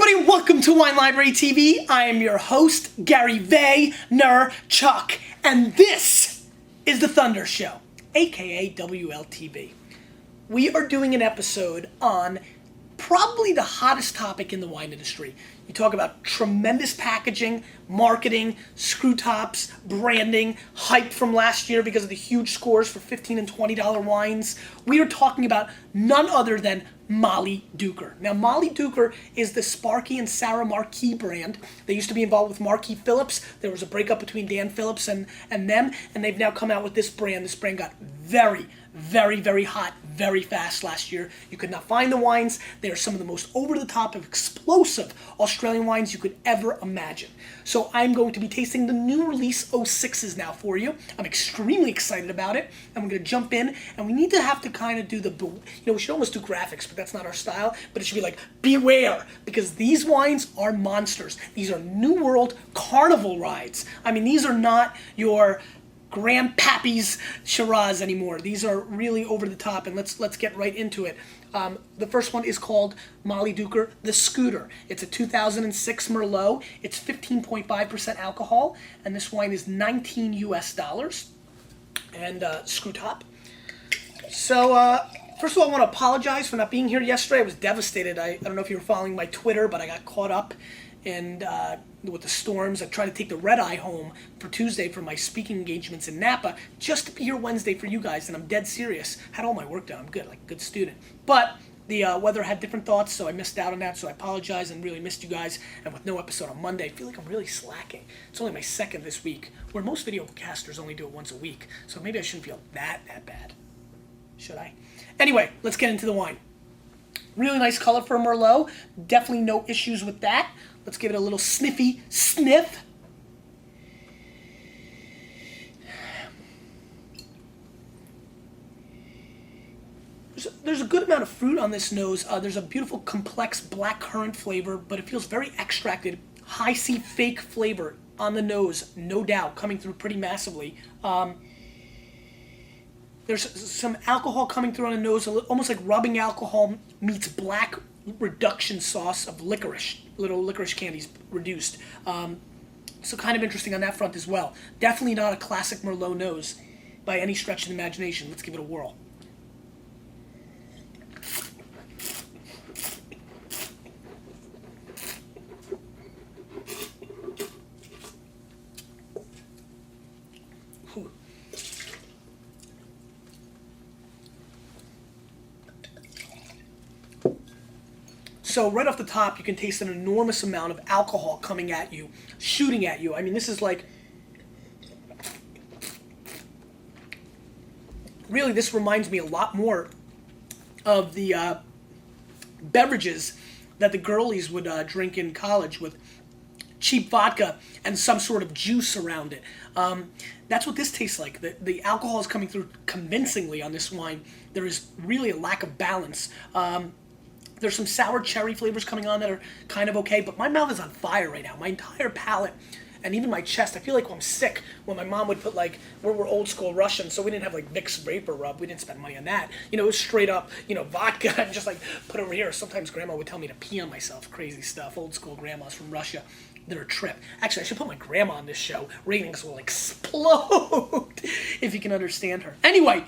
everybody, welcome to Wine Library TV. I am your host, Gary Vaynerchuk, and this is The Thunder Show, aka WLTV. We are doing an episode on probably the hottest topic in the wine industry. You talk about tremendous packaging, marketing, screw tops, branding, hype from last year because of the huge scores for $15 and $20 wines. We are talking about none other than Mollydooker. Now, Mollydooker is the Sparky and Sarah Marquis brand. They used to be involved with Marquis Phillips. There was a breakup between Dan Phillips and them, and they've now come out with this brand. This brand got very hot very fast last year. You could not find the wines. They are some of the most over-the-top and explosive Australian wines you could ever imagine. So I'm going to be tasting the new release 06s now for you. I'm extremely excited about it, and we're going to jump in, and we need to have to kind of do we should almost do graphics, but that's not our style, but it should be like, beware, because these wines are monsters. These are New World carnival rides. I mean, these are not your Grandpappy's Shiraz anymore. These are really over the top, and let's get right into it. The first one is called Mollydooker, the Scooter. It's a 2006 Merlot. It's 15.5% alcohol, and this wine is $19 US. And screw top. So first of all, I want to apologize for not being here yesterday. I was devastated. I don't know if you were following my Twitter, but I got caught up and with the storms. I tried to take the red eye home for Tuesday for my speaking engagements in Napa just to be here Wednesday for you guys, and I'm dead serious. Had all my work done. I'm good, like a good student. But the weather had different thoughts, so I missed out on that, so I apologize and really missed you guys. And with no episode on Monday, I feel like I'm really slacking. It's only my second this week, where most video casters only do it once a week, so maybe I shouldn't feel that bad. Should I? Anyway, let's get into the wine. Really nice color for a Merlot. Definitely no issues with that. Let's give it a little sniffy sniff. There's a good amount of fruit on this nose. There's a beautiful, complex black currant flavor, but it feels very extracted. High C fake flavor on the nose, no doubt, coming through pretty massively. There's some alcohol coming through on the nose, almost like rubbing alcohol meets black reduction sauce of licorice, little licorice candies reduced. So kind of interesting on that front as well. Definitely not a classic Merlot nose by any stretch of the imagination. Let's give it a whirl. So right off the top, you can taste an enormous amount of alcohol coming at you, shooting at you. I mean, this is like, really, this reminds me a lot more of the beverages that the girlies would drink in college with cheap vodka and some sort of juice around it. That's what this tastes like. The alcohol is coming through convincingly on this wine. There is really a lack of balance. There's some sour cherry flavors coming on that are kind of okay, but my mouth is on fire right now. My entire palate and even my chest, I feel like when I'm sick, when my mom would put we're old school Russian, so we didn't have Vicks Vapor Rub. We didn't spend money on that. It was straight up, vodka and just put over here. Sometimes grandma would tell me to pee on myself, crazy stuff. Old school grandmas from Russia. They're a trip. Actually, I should put my grandma on this show. Ratings will explode if you can understand her. Anyway,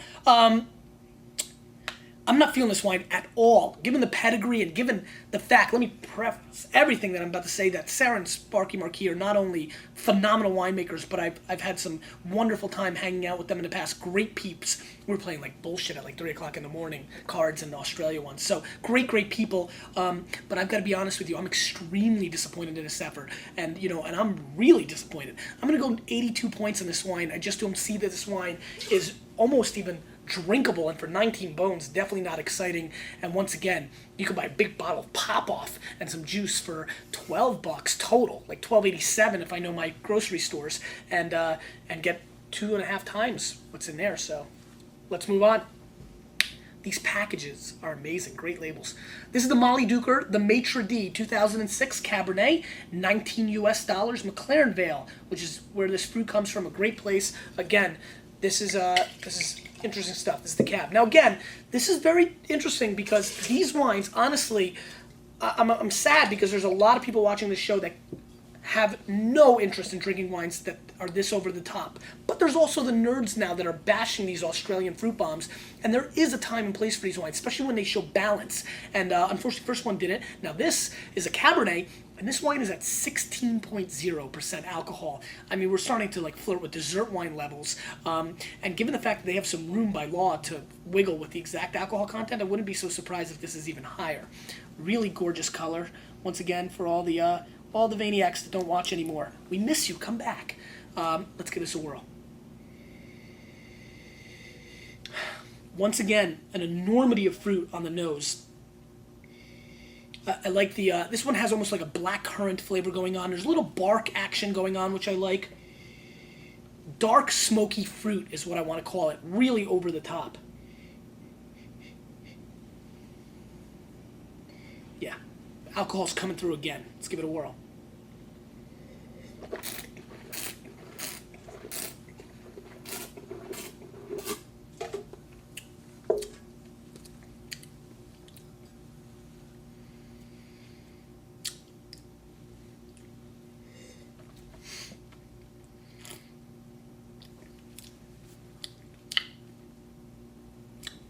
I'm not feeling this wine at all, given the pedigree and given the fact, let me preface everything that I'm about to say, that Sarah and Sparky Marquis are not only phenomenal winemakers, but I've had some wonderful time hanging out with them in the past. Great peeps. We were playing bullshit at 3 o'clock in the morning, cards in Australia once. So great people. But I've got to be honest with you, I'm extremely disappointed in this effort. And, and I'm really disappointed. I'm going to go 82 points on this wine. I just don't see that this wine is almost even drinkable, and for 19 bones, definitely not exciting. And once again, you can buy a big bottle of pop-off and some juice for $12 total, $12.87 if I know my grocery stores, and get 2.5 times what's in there. So let's move on. These packages are amazing, great labels. This is the Mollydooker, the Maitre d' 2006 Cabernet, $19 US, McLaren Vale, which is where this fruit comes from, a great place. Again, this is interesting stuff. This is the cab. Now again, this is very interesting because these wines, honestly, I'm sad because there's a lot of people watching this show that have no interest in drinking wines that are this over the top. But there's also the nerds now that are bashing these Australian fruit bombs, and there is a time and place for these wines, especially when they show balance. And unfortunately, the first one didn't. Now this is a Cabernet, and this wine is at 16.0% alcohol. I mean, we're starting to like flirt with dessert wine levels. And given the fact that they have some room by law to wiggle with the exact alcohol content, I wouldn't be so surprised if this is even higher. Really gorgeous color. Once again, for all the Vaniacs that don't watch anymore, we miss you. Come back. Let's give this a whirl. Once again, an enormity of fruit on the nose. I like the, this one has almost like a black currant flavor going on. There's a little bark action going on, which I like. Dark, smoky fruit is what I want to call it. Really over the top. Yeah, alcohol's coming through again. Let's give it a whirl.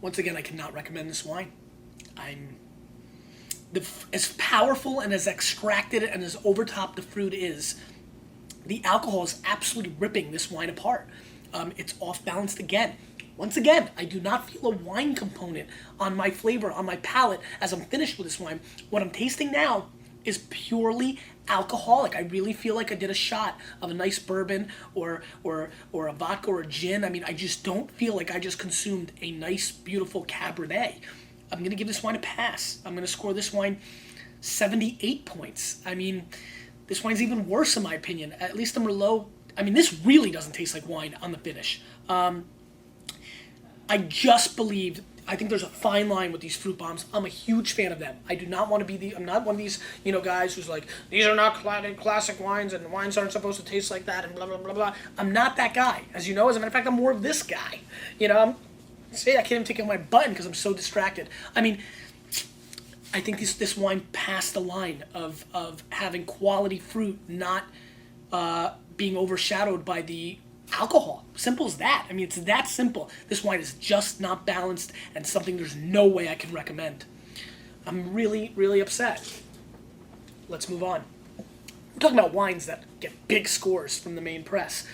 Once again, I cannot recommend this wine. As powerful and as extracted and as overtopped the fruit is, the alcohol is absolutely ripping this wine apart. It's off balanced again. Once again, I do not feel a wine component on my flavor, on my palate as I'm finished with this wine. What I'm tasting now is purely alcoholic. I really feel like I did a shot of a nice bourbon or a vodka or a gin. I mean, I just don't feel like I just consumed a nice, beautiful Cabernet. I'm going to give this wine a pass. I'm going to score this wine 78 points. I mean, this wine's even worse in my opinion. At least the Merlot, I mean, this really doesn't taste like wine on the finish. I just believed, I think there's a fine line with these fruit bombs. I'm a huge fan of them. I do not want to be I'm not one of these, guys who's like, these are not classic wines and wines aren't supposed to taste like that and blah, blah, blah, blah. I'm not that guy. As you know, as a matter of fact, I'm more of this guy. See, I can't even take off my button because I'm so distracted. I mean, I think this wine passed the line of having quality fruit not being overshadowed by the alcohol. Simple as that. I mean, it's that simple. This wine is just not balanced and something there's no way I can recommend. I'm really, really upset. Let's move on. We're talking about wines that get big scores from the main press.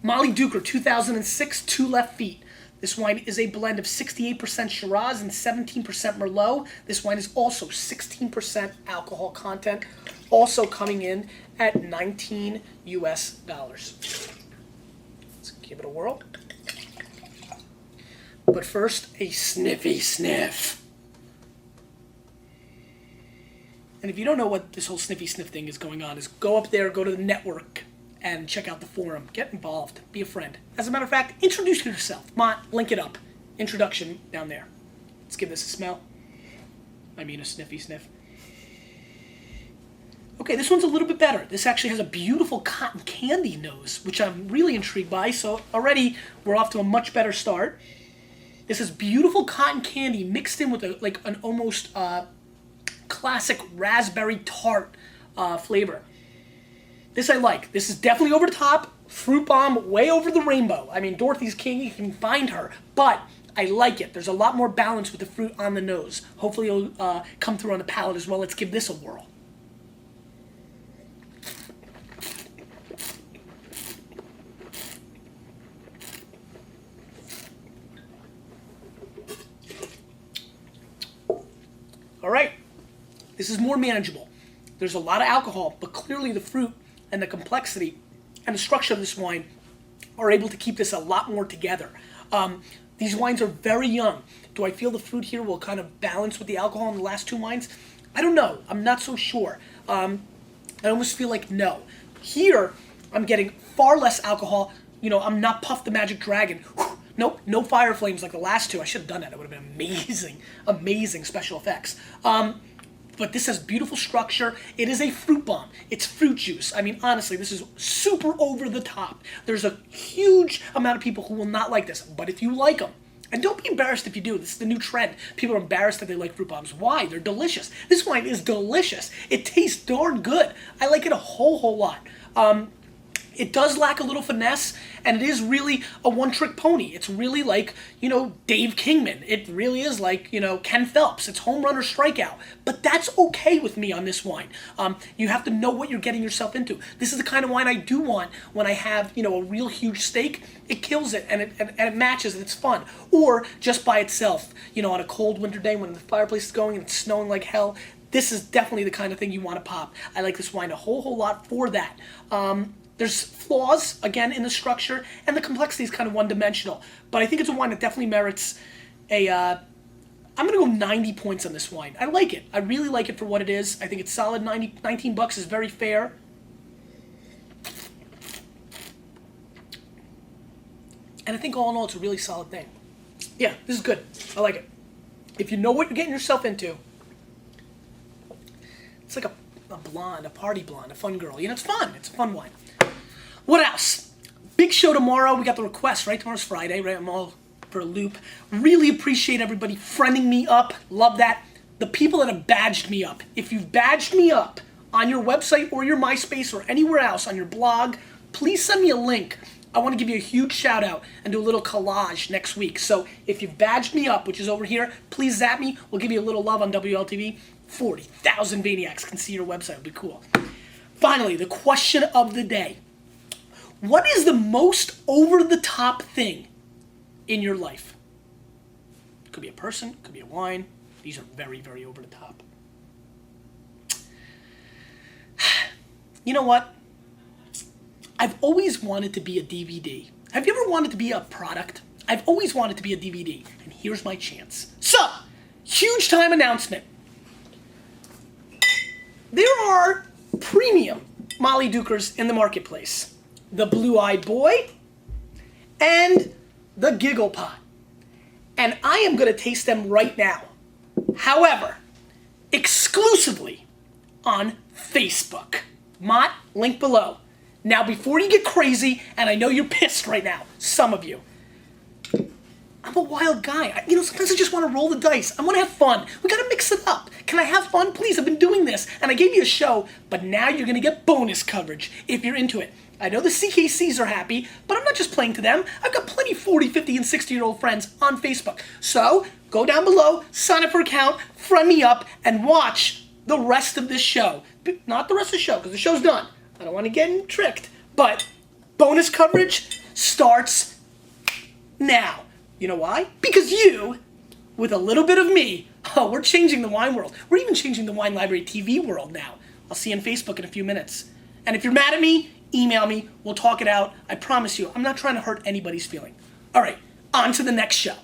Mollydooker 2006, 2 Left Feet. This wine is a blend of 68% Shiraz and 17% Merlot. This wine is also 16% alcohol content, also coming in at $19 US. Let's give it a whirl. But first, a sniffy sniff. And if you don't know what this whole sniffy sniff thing is going on, is go up there, go to the network, and check out the forum. Get involved. Be a friend. As a matter of fact, introduce yourself. Link it up. Introduction down there. Let's give this a smell. I mean a sniffy sniff. Okay, this one's a little bit better. This actually has a beautiful cotton candy nose, which I'm really intrigued by. So already we're off to a much better start. This is beautiful cotton candy mixed in with an almost classic raspberry tart flavor. This I like. This is definitely over the top. Fruit bomb way over the rainbow. I mean, Dorothy's king, you can find her. But I like it. There's a lot more balance with the fruit on the nose. Hopefully it'll come through on the palate as well. Let's give this a whirl. All right. This is more manageable. There's a lot of alcohol, but clearly the fruit and the complexity and the structure of this wine are able to keep this a lot more together. These wines are very young. Do I feel the fruit here will kind of balance with the alcohol in the last two wines? I don't know. I'm not so sure. I almost feel like no. Here, I'm getting far less alcohol. I'm not Puff the Magic Dragon. Nope, no fire flames like the last two. I should have done that. It would have been amazing, amazing special effects. But this has beautiful structure. It is a fruit bomb. It's fruit juice. I mean, honestly, this is super over the top. There's a huge amount of people who will not like this. But if you like them, And don't be embarrassed if you do. This is the new trend. People are embarrassed that they like fruit bombs. Why? They're delicious. This wine is delicious. It tastes darn good. I like it a whole lot. It does lack a little finesse, and it is really a one-trick pony. It's really like, Dave Kingman. It really is like, Ken Phelps. It's home run or strikeout. But that's okay with me on this wine. You have to know what you're getting yourself into. This is the kind of wine I do want when I have, a real huge steak. It kills it, and it matches, and it's fun. Or just by itself, on a cold winter day when the fireplace is going and it's snowing like hell. This is definitely the kind of thing you want to pop. I like this wine a whole lot for that. There's flaws, again, in the structure, and the complexity is kind of one-dimensional. But I think it's a wine that definitely merits I'm going to go 90 points on this wine. I like it. I really like it for what it is. I think it's solid. 19 bucks is very fair. And I think all in all, it's a really solid thing. Yeah, this is good. I like it. If you know what you're getting yourself into, it's like a blonde, a party blonde, a fun girl. It's fun. It's a fun wine. What else? Big show tomorrow. We got the request, right? Tomorrow's Friday, right? I'm all for a loop. Really appreciate everybody friending me up. Love that. The people that have badged me up. If you've badged me up on your website or your MySpace or anywhere else on your blog, please send me a link. I want to give you a huge shout out and do a little collage next week. So if you've badged me up, which is over here, please zap me. We'll give you a little love on WLTV. 40,000 Vaniacs can see your website. It'll be cool. Finally, the question of the day. What is the most over-the-top thing in your life? It could be a person, it could be a wine. These are very, very over-the-top. You know what? I've always wanted to be a DVD. Have you ever wanted to be a product? I've always wanted to be a DVD, and here's my chance. So, huge time announcement. There are premium Mollydookers in the marketplace. The Blue-Eyed Boy and the Giggle Pot. And I am going to taste them right now. However, exclusively on Facebook. Mott, link below. Now, before you get crazy, and I know you're pissed right now, some of you, I'm a wild guy. Sometimes I just want to roll the dice. I want to have fun. We got to mix it up. Can I have fun? Please, I've been doing this, and I gave you a show, but now you're going to get bonus coverage if you're into it. I know the CKCs are happy, but I'm not just playing to them. I've got plenty of 40, 50, and 60-year-old friends on Facebook. So, go down below, sign up for an account, friend me up, and watch the rest of this show. Not the rest of the show, because the show's done. I don't want to get tricked, but bonus coverage starts now. You know why? Because you, with a little bit of me, we're changing the wine world. We're even changing the Wine Library TV world now. I'll see you on Facebook in a few minutes. And if you're mad at me, email me. We'll talk it out. I promise you, I'm not trying to hurt anybody's feeling. All right, on to the next show.